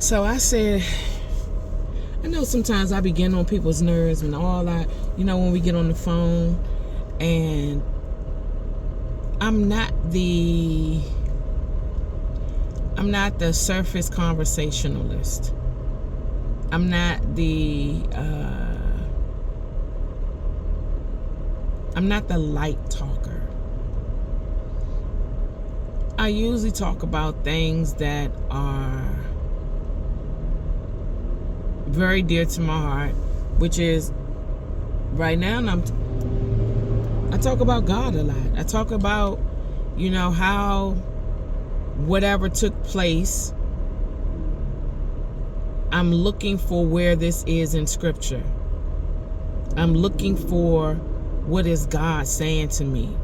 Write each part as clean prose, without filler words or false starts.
So I said, I know sometimes I be getting on people's nerves when when we get on the phone, and I'm not the surface conversationalist. I'm not the light talker. I usually talk about things that are very dear to my heart, which is right now I talk about God a lot. I talk about, how whatever took place, I'm looking for where this is in scripture. I'm looking for what is God saying to me.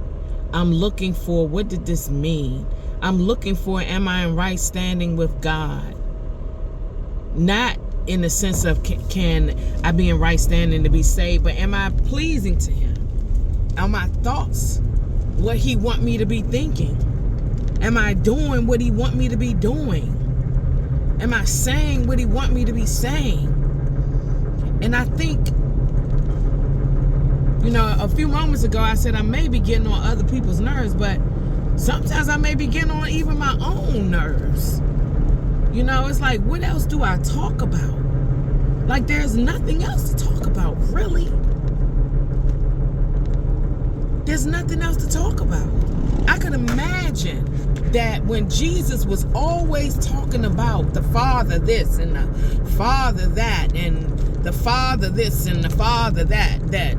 I'm looking for what did this mean? I'm looking for, am I in right standing with God? Not in the sense of can I be in right standing to be saved, but am I pleasing to him? Are my thoughts what he want me to be thinking? Am I doing what he want me to be doing? Am I saying what he want me to be saying? And I think, a few moments ago I said I may be getting on other people's nerves, but sometimes I may be getting on even my own nerves. It's like, what else do I talk about? Like, there's nothing else to talk about, really. There's nothing else to talk about. I could imagine that when Jesus was always talking about the Father this and the Father that and the Father this and the Father that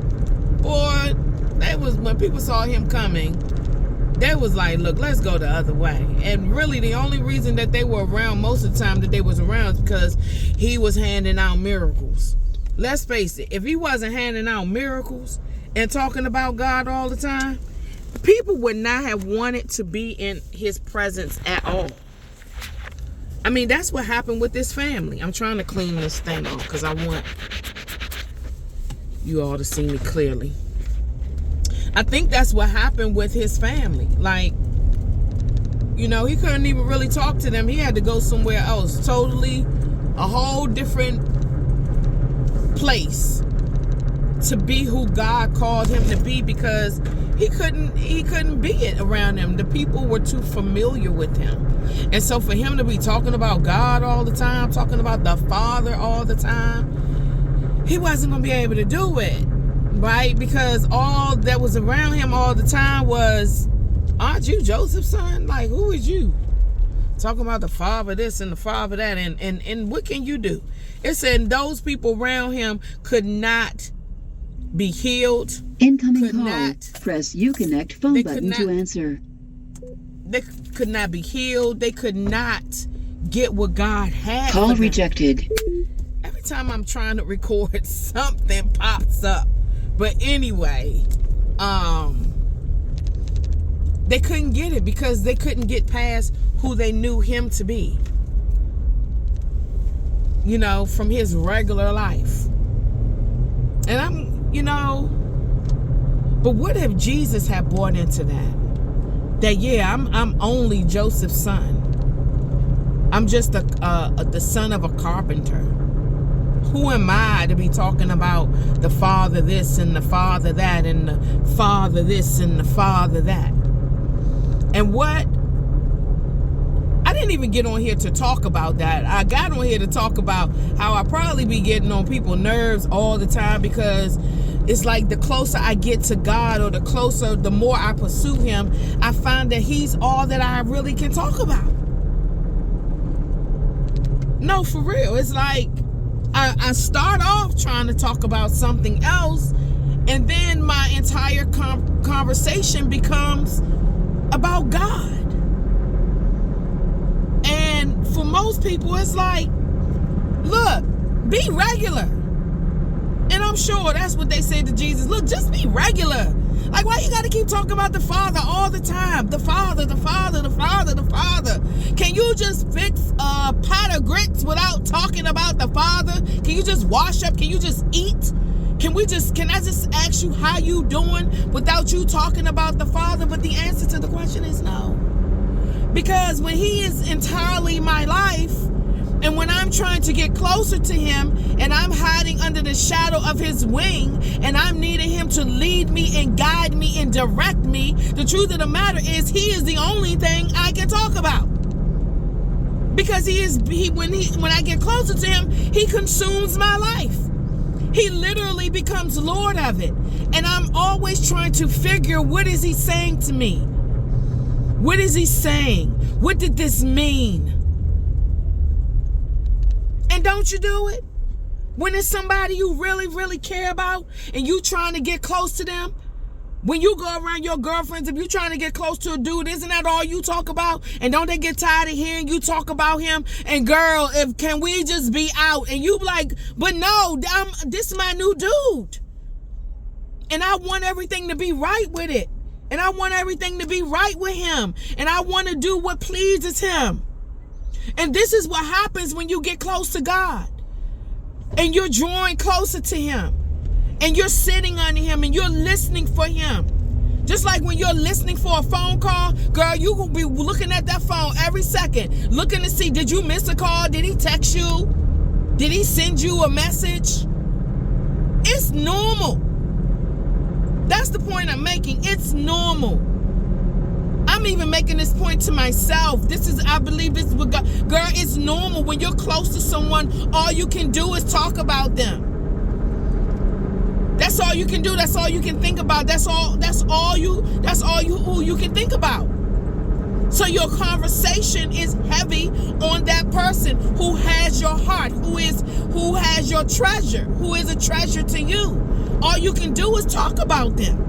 boy, that was when people saw him coming, they was like, look, let's go the other way. And really the only reason that they were around most of the time that they was around is because he was handing out miracles. Let's face it, if he wasn't handing out miracles and talking about God all the time, people would not have wanted to be in his presence at all. I mean, that's what happened with this family. I'm trying to clean this thing off because I want you all to see me clearly. I think that's what happened with his family. Like, he couldn't even really talk to them. He had to go somewhere else, totally a whole different place to be who God called him to be, because he couldn't be it around them. The people were too familiar with him. And so for him to be talking about God all the time, talking about the Father all the time, he wasn't going to be able to do it, right? Because all that was around him all the time was, aren't you Joseph's son? Like, who is you? Talking about the Father this and the Father that, and what can you do? It said those people around him could not be healed. Incoming call. Press Uconnect phone button to answer. They could not be healed. They could not get what God had. Call rejected. Every time I'm trying to record, something pops up. But anyway, they couldn't get it because they couldn't get past who they knew him to be. From his regular life. And but what if Jesus had bought into that? Yeah, I'm only Joseph's son. I'm just the son of a carpenter. Who am I to be talking about the Father this and the Father that and the Father this and the Father that? And what? I didn't even get on here to talk about that. I got on here to talk about how I probably be getting on people's nerves all the time, because it's like the closer I get to God, or the more I pursue him, I find that he's all that I really can talk about. No, for real. It's like I start off trying to talk about something else, and then my entire conversation becomes about God. And for most people, it's like, look, be regular. And I'm sure that's what they said to Jesus. Look, just be regular. Like, why you got to keep talking about the Father all the time? The Father, the Father, the Father, the Father. Can you just fix a pot of grits without talking about the Father? Can you just wash up? Can you just eat? Can I just ask you how you doing without you talking about the Father? But the answer to the question is no. Because when he is entirely my life, and when I'm I'm trying to get closer to him, and I'm hiding under the shadow of his wing, and I'm needing him to lead me and guide me and direct me, the truth of the matter is he is the only thing I can talk about. Because when I get closer to him, he consumes my life. He literally becomes Lord of it. And I'm always trying to figure, what is he saying to me? What is he saying? What did this mean? And don't you do it? When it's somebody you really, really care about and you trying to get close to them, when you go around your girlfriends, if you trying to get close to a dude, isn't that all you talk about? And don't they get tired of hearing you talk about him? And girl, can we just be out? And you like, but no, this is my new dude. And I want everything to be right with it. And I want everything to be right with him. And I want to do what pleases him. And this is what happens when you get close to God. And you're drawing closer to him. And you're sitting under him and you're listening for him. Just like when you're listening for a phone call, girl, you will be looking at that phone every second, looking to see, did you miss a call? Did he text you? Did he send you a message? It's normal. That's the point I'm making. It's normal. I'm even making this point to myself. I believe this is what God, girl, it's normal when you're close to someone, all you can do is talk about them. That's all you can do. That's all you can think about. That's all who you can think about. So your conversation is heavy on that person who has your heart, who has your treasure, who is a treasure to you. All you can do is talk about them.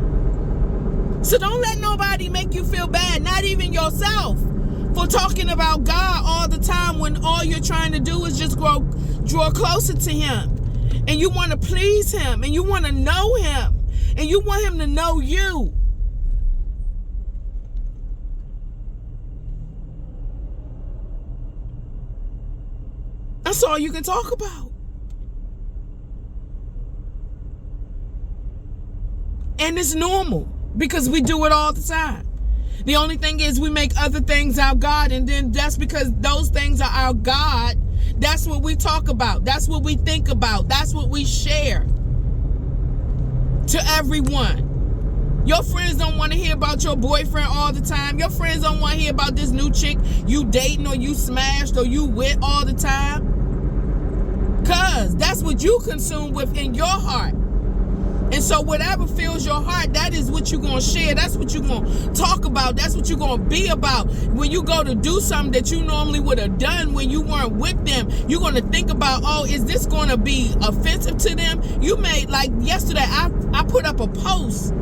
So don't let nobody make you feel bad, not even yourself, for talking about God all the time when all you're trying to do is just draw closer to him. And you want to please him, and you want to know him, and you want him to know you. That's all you can talk about. And it's normal because we do it all the time. The only thing is we make other things our God, and then that's because those things are our God. That's what we talk about. That's what we think about. That's what we share to everyone. Your friends don't want to hear about your boyfriend all the time. Your friends don't want to hear about this new chick you dating or you smashed or you with all the time. Because that's what you consume with in your heart. And so whatever fills your heart, that is what you're going to share. That's what you're going to talk about. That's what you're going to be about. When you go to do something that you normally would have done when you weren't with them, you're going to think about, oh, is this going to be offensive to them? You made, like yesterday, I put up a post.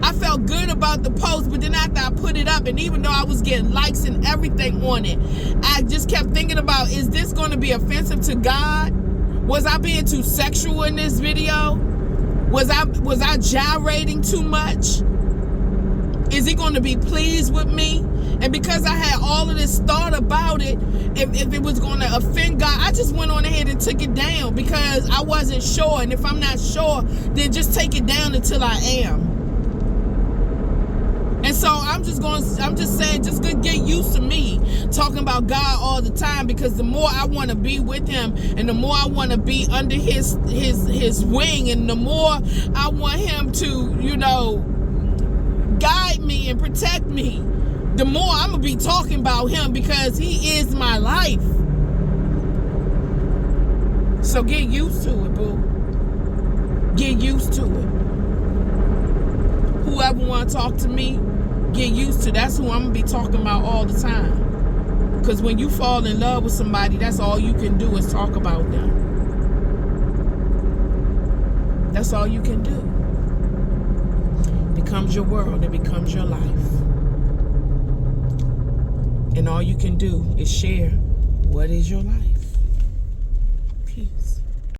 I felt good about the post, but then after I put it up, and even though I was getting likes and everything on it, I just kept thinking about, is this going to be offensive to God? Was I being too sexual in this video? Was I gyrating too much? Is he going to be pleased with me? And because I had all of this thought about it, if it was going to offend God, I just went on ahead and took it down because I wasn't sure. And if I'm not sure, then just take it down until I am. And so I'm just saying, just get used to me talking about God all the time, because the more I want to be with him and the more I want to be under his wing, and the more I want him to, guide me and protect me, the more I'm going to be talking about him, because he is my life. So get used to it, boo. Get used to it. Whoever want to talk to me, get used to. That's who I'm going to be talking about all the time. Because when you fall in love with somebody, that's all you can do is talk about them. That's all you can do. It becomes your world. It becomes your life. And all you can do is share what is your life.